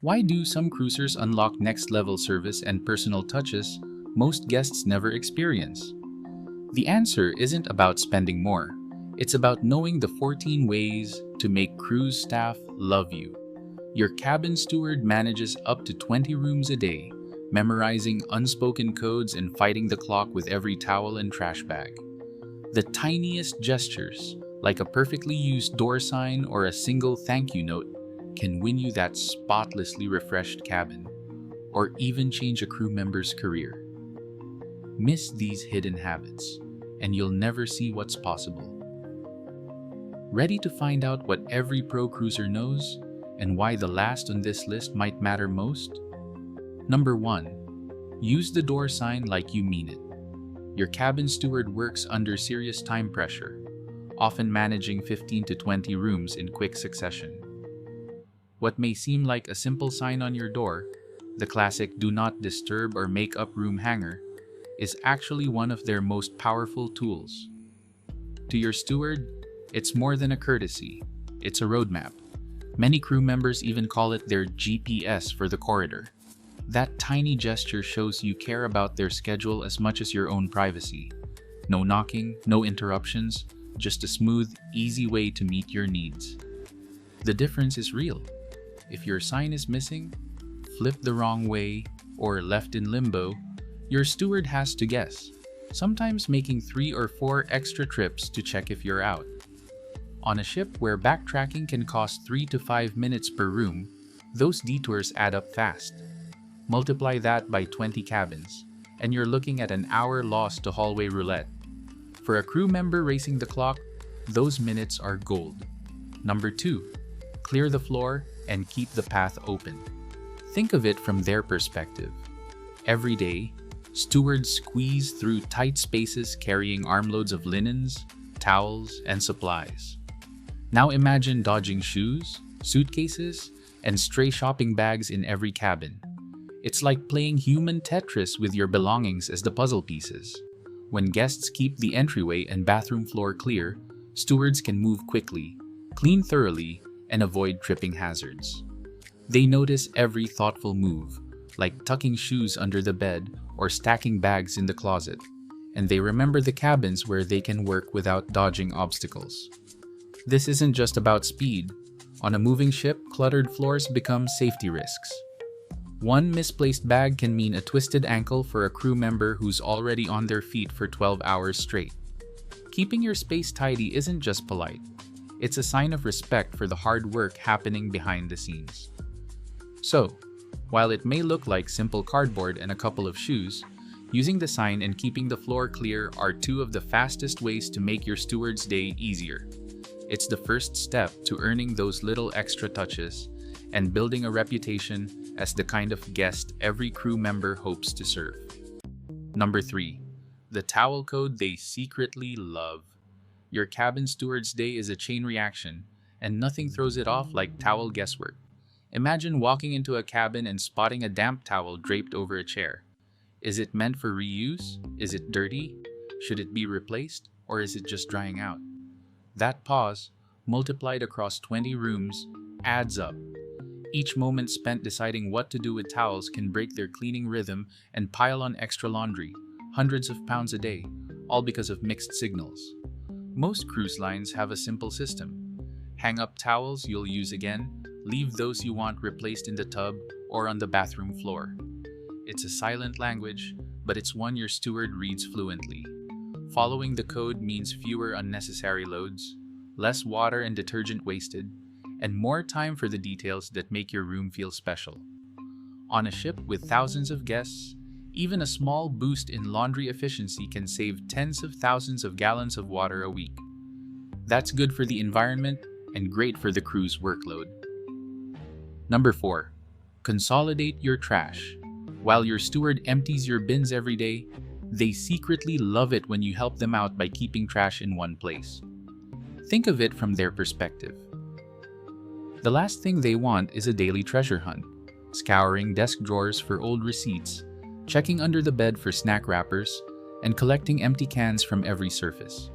Why do some cruisers unlock next-level service and personal touches most guests never experience? The answer isn't about spending more. It's about knowing the 14 ways to make cruise staff love you. Your cabin steward manages up to 20 rooms a day, memorizing unspoken codes and fighting the clock with every towel and trash bag. The tiniest gestures, like a perfectly used door sign or a single thank you note, can win you that spotlessly refreshed cabin, or even change a crew member's career. Miss these hidden habits, and you'll never see what's possible. Ready to find out what every pro cruiser knows and why the last on this list might matter most? Number 1. Use the door sign like you mean it. Your cabin steward works under serious time pressure, often managing 15 to 20 rooms in quick succession. What may seem like a simple sign on your door, the classic "Do Not Disturb" or "Make Up Room" hanger, is actually one of their most powerful tools. To your steward, it's more than a courtesy, it's a roadmap. Many crew members even call it their GPS for the corridor. That tiny gesture shows you care about their schedule as much as your own privacy. No knocking, no interruptions, just a smooth, easy way to meet your needs. The difference is real. If your sign is missing, flipped the wrong way, or left in limbo, your steward has to guess, sometimes making 3 or 4 extra trips to check if you're out. On a ship where backtracking can cost 3 to 5 minutes per room, those detours add up fast. Multiply that by 20 cabins, and you're looking at an hour lost to hallway roulette. For a crew member racing the clock, those minutes are gold. Number 2. Clear the floor and keep the path open. Think of it from their perspective. Every day, stewards squeeze through tight spaces carrying armloads of linens, towels, and supplies. Now imagine dodging shoes, suitcases, and stray shopping bags in every cabin. It's like playing human Tetris with your belongings as the puzzle pieces. When guests keep the entryway and bathroom floor clear, stewards can move quickly, clean thoroughly, and avoid tripping hazards. They notice every thoughtful move, like tucking shoes under the bed or stacking bags in the closet, and they remember the cabins where they can work without dodging obstacles. This isn't just about speed. On a moving ship, cluttered floors become safety risks. One misplaced bag can mean a twisted ankle for a crew member who's already on their feet for 12 hours straight. Keeping your space tidy isn't just polite. It's a sign of respect for the hard work happening behind the scenes. So, while it may look like simple cardboard and a couple of shoes, using the sign and keeping the floor clear are 2 of the fastest ways to make your steward's day easier. It's the first step to earning those little extra touches and building a reputation as the kind of guest every crew member hopes to serve. Number 3. The towel code they secretly love. Your cabin steward's day is a chain reaction, and nothing throws it off like towel guesswork. Imagine walking into a cabin and spotting a damp towel draped over a chair. Is it meant for reuse? Is it dirty? Should it be replaced? Or is it just drying out? That pause, multiplied across 20 rooms, adds up. Each moment spent deciding what to do with towels can break their cleaning rhythm and pile on extra laundry, hundreds of pounds a day, all because of mixed signals. Most cruise lines have a simple system. Hang up towels you'll use again, leave those you want replaced in the tub or on the bathroom floor. It's a silent language, but it's one your steward reads fluently. Following the code means fewer unnecessary loads, less water and detergent wasted, and more time for the details that make your room feel special. On a ship with thousands of guests, even a small boost in laundry efficiency can save tens of thousands of gallons of water a week. That's good for the environment and great for the crew's workload. Number 4. Consolidate your trash. While your steward empties your bins every day, they secretly love it when you help them out by keeping trash in one place. Think of it from their perspective. The last thing they want is a daily treasure hunt, scouring desk drawers for old receipts, checking under the bed for snack wrappers, and collecting empty cans from every surface.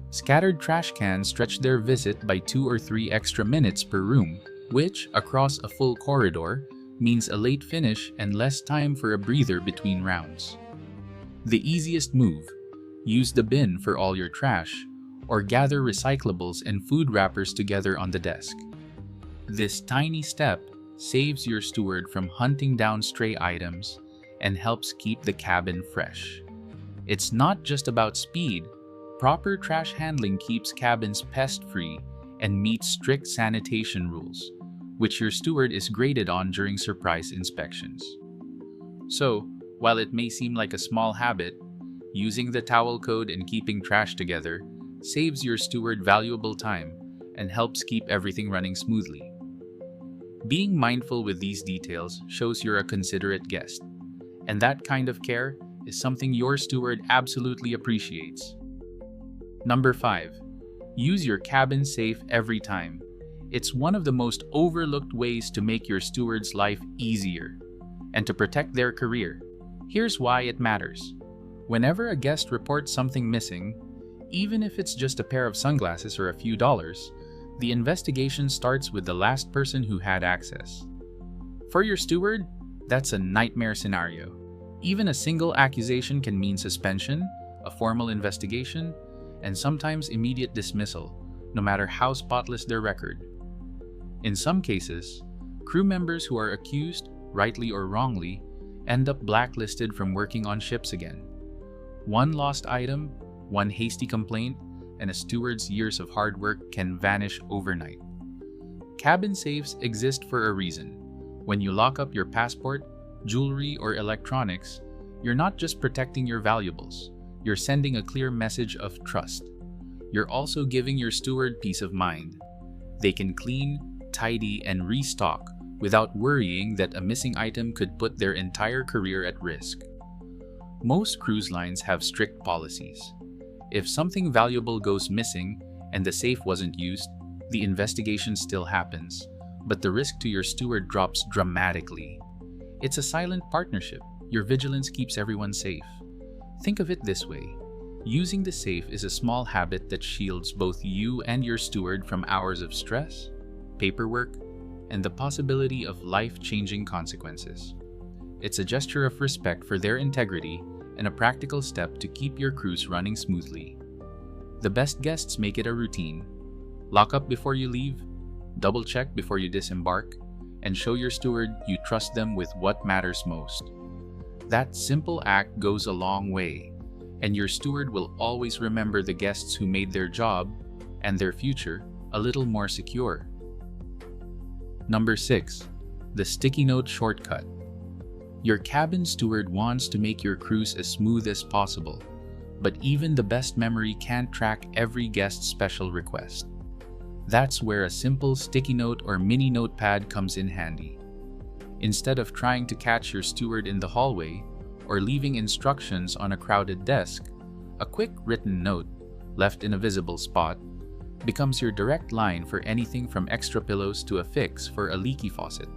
Scattered trash cans stretch their visit by 2 or 3 extra minutes per room, which, across a full corridor, means a late finish and less time for a breather between rounds. The easiest move: use the bin for all your trash, or gather recyclables and food wrappers together on the desk. This tiny step saves your steward from hunting down stray items and helps keep the cabin fresh. It's not just about speed. Proper trash handling keeps cabins pest-free and meets strict sanitation rules, which your steward is graded on during surprise inspections. So, while it may seem like a small habit, using the towel code and keeping trash together saves your steward valuable time and helps keep everything running smoothly. Being mindful with these details shows you're a considerate guest, and that kind of care is something your steward absolutely appreciates. Number 5. Use your cabin safe every time. It's one of the most overlooked ways to make your steward's life easier and to protect their career. Here's why it matters. Whenever a guest reports something missing, even if it's just a pair of sunglasses or a few dollars, the investigation starts with the last person who had access. For your steward, that's a nightmare scenario. Even a single accusation can mean suspension, a formal investigation, and sometimes immediate dismissal, no matter how spotless their record. In some cases, crew members who are accused, rightly or wrongly, end up blacklisted from working on ships again. One lost item, one hasty complaint, and a steward's years of hard work can vanish overnight. Cabin safes exist for a reason. When you lock up your passport, jewelry, or electronics, you're not just protecting your valuables, you're sending a clear message of trust. You're also giving your steward peace of mind. They can clean, tidy, and restock without worrying that a missing item could put their entire career at risk. Most cruise lines have strict policies. If something valuable goes missing and the safe wasn't used, the investigation still happens, but the risk to your steward drops dramatically. It's a silent partnership. Your vigilance keeps everyone safe. Think of it this way. Using the safe is a small habit that shields both you and your steward from hours of stress, paperwork, and the possibility of life-changing consequences. It's a gesture of respect for their integrity and a practical step to keep your cruise running smoothly. The best guests make it a routine. Lock up before you leave, double-check before you disembark, and show your steward you trust them with what matters most. That simple act goes a long way, and your steward will always remember the guests who made their job and their future a little more secure. Number 6. The sticky note shortcut. Your cabin steward wants to make your cruise as smooth as possible, but even the best memory can't track every guest's special request. That's where a simple sticky note or mini notepad comes in handy. Instead of trying to catch your steward in the hallway or leaving instructions on a crowded desk, a quick written note, left in a visible spot, becomes your direct line for anything from extra pillows to a fix for a leaky faucet.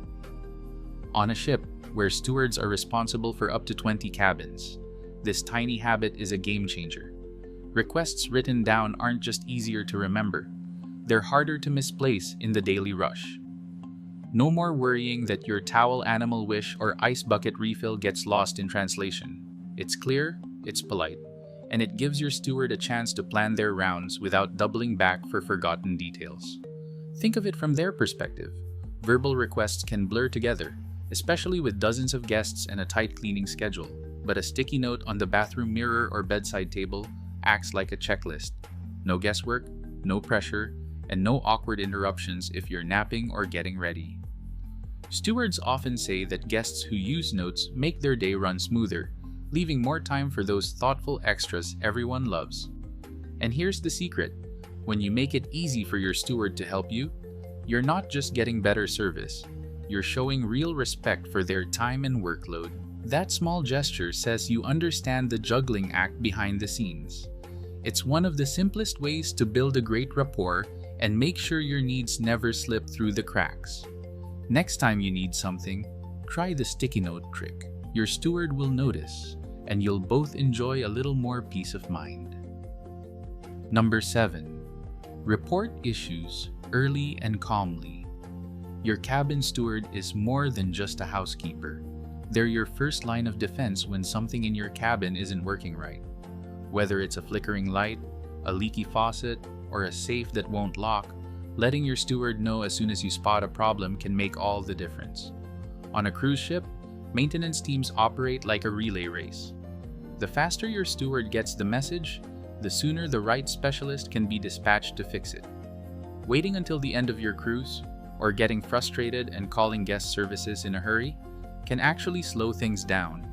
On a ship where stewards are responsible for up to 20 cabins, this tiny habit is a game changer. Requests written down aren't just easier to remember, they're harder to misplace in the daily rush. No more worrying that your towel animal wish or ice bucket refill gets lost in translation. It's clear, it's polite, and it gives your steward a chance to plan their rounds without doubling back for forgotten details. Think of it from their perspective. Verbal requests can blur together, especially with dozens of guests and a tight cleaning schedule, but a sticky note on the bathroom mirror or bedside table acts like a checklist. No guesswork, no pressure, and no awkward interruptions if you're napping or getting ready. Stewards often say that guests who use notes make their day run smoother, leaving more time for those thoughtful extras everyone loves. And here's the secret. When you make it easy for your steward to help you, you're not just getting better service, you're showing real respect for their time and workload. That small gesture says you understand the juggling act behind the scenes. It's one of the simplest ways to build a great rapport and make sure your needs never slip through the cracks. Next time you need something, try the sticky note trick. Your steward will notice, and you'll both enjoy a little more peace of mind. Number 7. Report issues early and calmly. Your cabin steward is more than just a housekeeper. They're your first line of defense when something in your cabin isn't working right. Whether it's a flickering light, a leaky faucet, or a safe that won't lock, letting your steward know as soon as you spot a problem can make all the difference. On a cruise ship, maintenance teams operate like a relay race. The faster your steward gets the message, the sooner the right specialist can be dispatched to fix it. Waiting until the end of your cruise, or getting frustrated and calling guest services in a hurry, can actually slow things down.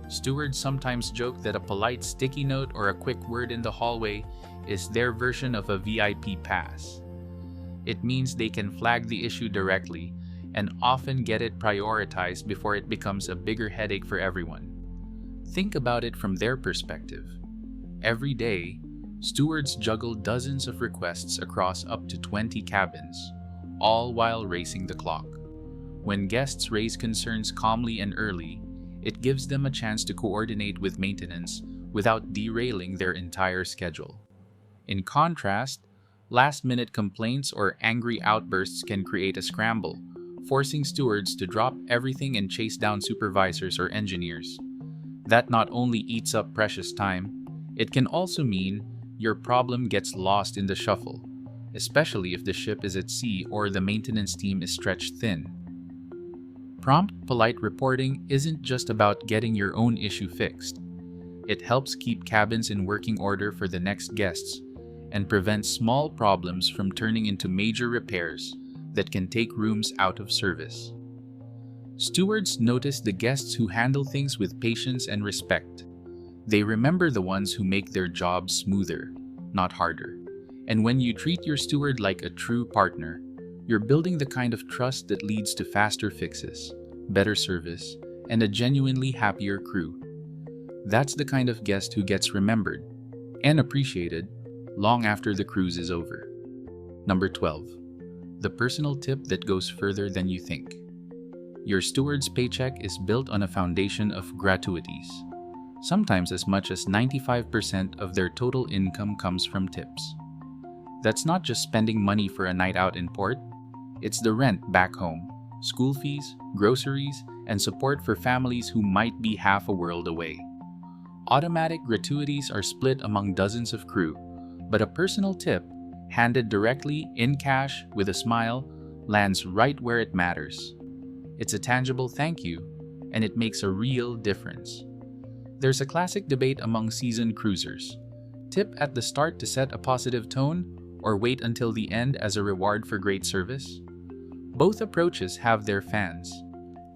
Stewards sometimes joke that a polite sticky note or a quick word in the hallway is their version of a VIP pass. It means they can flag the issue directly and often get it prioritized before it becomes a bigger headache for everyone. Think about it from their perspective. Every day, stewards juggle dozens of requests across up to 20 cabins, all while racing the clock. When guests raise concerns calmly and early, it gives them a chance to coordinate with maintenance without derailing their entire schedule. In contrast, last-minute complaints or angry outbursts can create a scramble, forcing stewards to drop everything and chase down supervisors or engineers. That not only eats up precious time, it can also mean your problem gets lost in the shuffle, especially if the ship is at sea or the maintenance team is stretched thin. Prompt, polite reporting isn't just about getting your own issue fixed. It helps keep cabins in working order for the next guests and prevents small problems from turning into major repairs that can take rooms out of service. Stewards notice the guests who handle things with patience and respect. They remember the ones who make their jobs smoother, not harder. And when you treat your steward like a true partner, you're building the kind of trust that leads to faster fixes, better service, and a genuinely happier crew. That's the kind of guest who gets remembered and appreciated long after the cruise is over. Number 12. The personal tip that goes further than you think. Your steward's paycheck is built on a foundation of gratuities. Sometimes as much as 95% of their total income comes from tips. That's not just spending money for a night out in port, it's the rent back home, school fees, groceries, and support for families who might be half a world away. Automatic gratuities are split among dozens of crew, but a personal tip, handed directly in cash with a smile, lands right where it matters. It's a tangible thank you, and it makes a real difference. There's a classic debate among seasoned cruisers. Tip at the start to set a positive tone, or wait until the end as a reward for great service? Both approaches have their fans.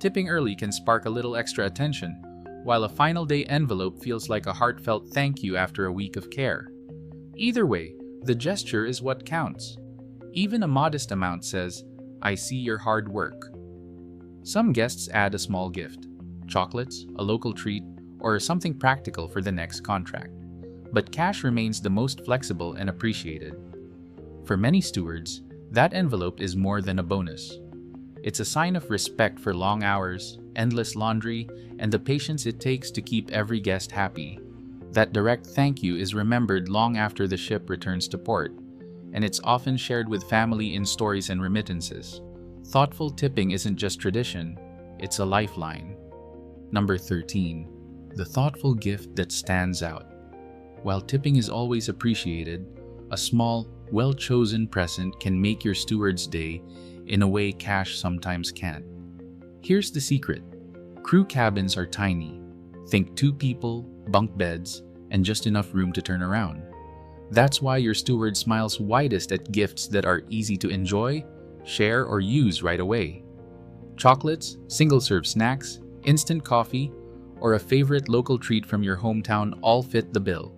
Tipping early can spark a little extra attention, while a final day envelope feels like a heartfelt thank you after a week of care. Either way, the gesture is what counts. Even a modest amount says, "I see your hard work." Some guests add a small gift, chocolates, a local treat, or something practical for the next contract. But cash remains the most flexible and appreciated. For many stewards, that envelope is more than a bonus. It's a sign of respect for long hours, endless laundry, and the patience it takes to keep every guest happy. That direct thank you is remembered long after the ship returns to port, and it's often shared with family in stories and remittances. Thoughtful tipping isn't just tradition, it's a lifeline. Number 13. The thoughtful gift that stands out. While tipping is always appreciated, a small, well-chosen present can make your steward's day in a way cash sometimes can't. Here's the secret. Crew cabins are tiny. Think 2 people, bunk beds, and just enough room to turn around. That's why your steward smiles widest at gifts that are easy to enjoy, share, or use right away. Chocolates, single-serve snacks, instant coffee, or a favorite local treat from your hometown all fit the bill.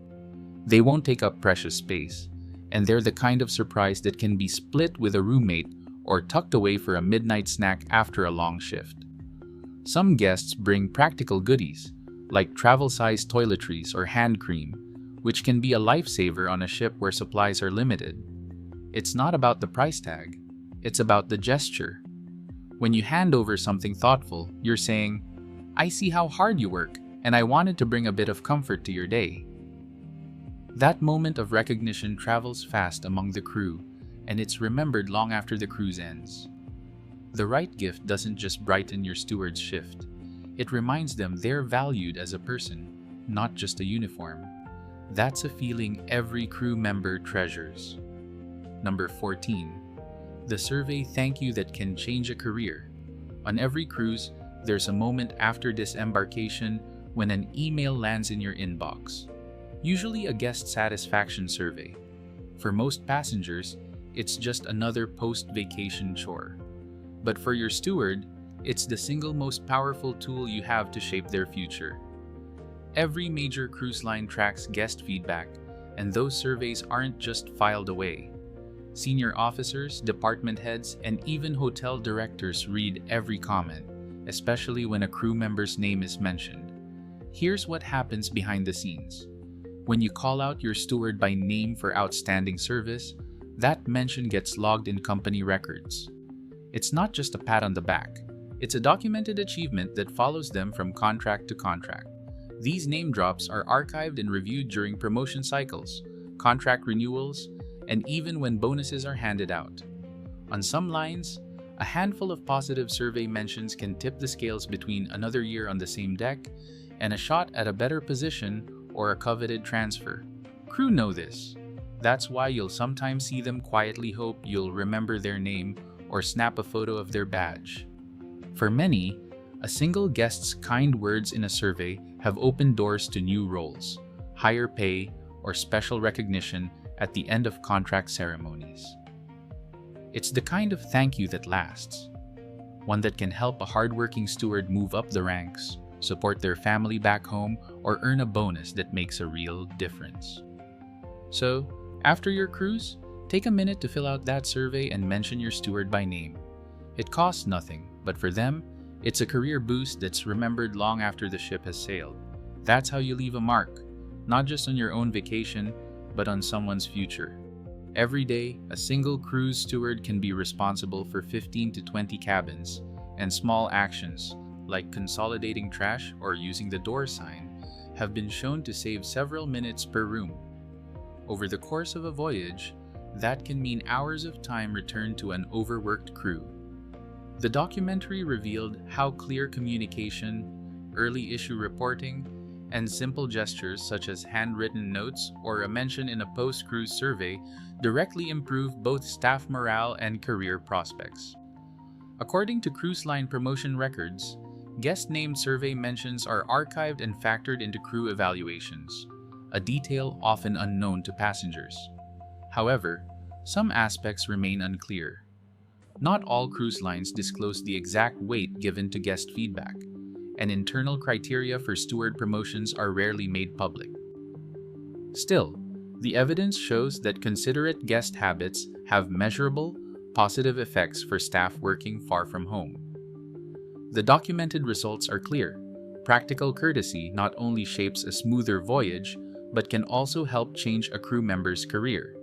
They won't take up precious space, and they're the kind of surprise that can be split with a roommate or tucked away for a midnight snack after a long shift. Some guests bring practical goodies, like travel-sized toiletries or hand cream, which can be a lifesaver on a ship where supplies are limited. It's not about the price tag, it's about the gesture. When you hand over something thoughtful, you're saying, "I see how hard you work, and I wanted to bring a bit of comfort to your day." That moment of recognition travels fast among the crew, and it's remembered long after the cruise ends. The right gift doesn't just brighten your steward's shift. It reminds them they're valued as a person, not just a uniform. That's a feeling every crew member treasures. Number 14. The survey thank you that can change a career. On every cruise, there's a moment after disembarkation when an email lands in your inbox. Usually a guest satisfaction survey. For most passengers, it's just another post-vacation chore. But for your steward, it's the single most powerful tool you have to shape their future. Every major cruise line tracks guest feedback, and those surveys aren't just filed away. Senior officers, department heads, and even hotel directors read every comment, especially when a crew member's name is mentioned. Here's what happens behind the scenes. When you call out your steward by name for outstanding service, that mention gets logged in company records. It's not just a pat on the back. It's a documented achievement that follows them from contract to contract. These name drops are archived and reviewed during promotion cycles, contract renewals, and even when bonuses are handed out. On some lines, a handful of positive survey mentions can tip the scales between another year on the same deck and a shot at a better position or a coveted transfer. Crew know this. That's why you'll sometimes see them quietly hope you'll remember their name or snap a photo of their badge. For many, a single guest's kind words in a survey have opened doors to new roles, higher pay, or special recognition at the end of contract ceremonies. It's the kind of thank you that lasts, one that can help a hardworking steward move up the ranks, support their family back home, or earn a bonus that makes a real difference. So, after your cruise, take a minute to fill out that survey and mention your steward by name. It costs nothing, but for them, it's a career boost that's remembered long after the ship has sailed. That's how you leave a mark, not just on your own vacation, but on someone's future. Every day, a single cruise steward can be responsible for 15 to 20 cabins, and small actions, like consolidating trash or using the door sign, have been shown to save several minutes per room. Over the course of a voyage, that can mean hours of time returned to an overworked crew. The documentary revealed how clear communication, early issue reporting, and simple gestures such as handwritten notes or a mention in a post-cruise survey directly improve both staff morale and career prospects. According to cruise line promotion records, guest-named survey mentions are archived and factored into crew evaluations, a detail often unknown to passengers. However, some aspects remain unclear. Not all cruise lines disclose the exact weight given to guest feedback, and internal criteria for steward promotions are rarely made public. Still, the evidence shows that considerate guest habits have measurable, positive effects for staff working far from home. The documented results are clear. Practical courtesy not only shapes a smoother voyage, but can also help change a crew member's career.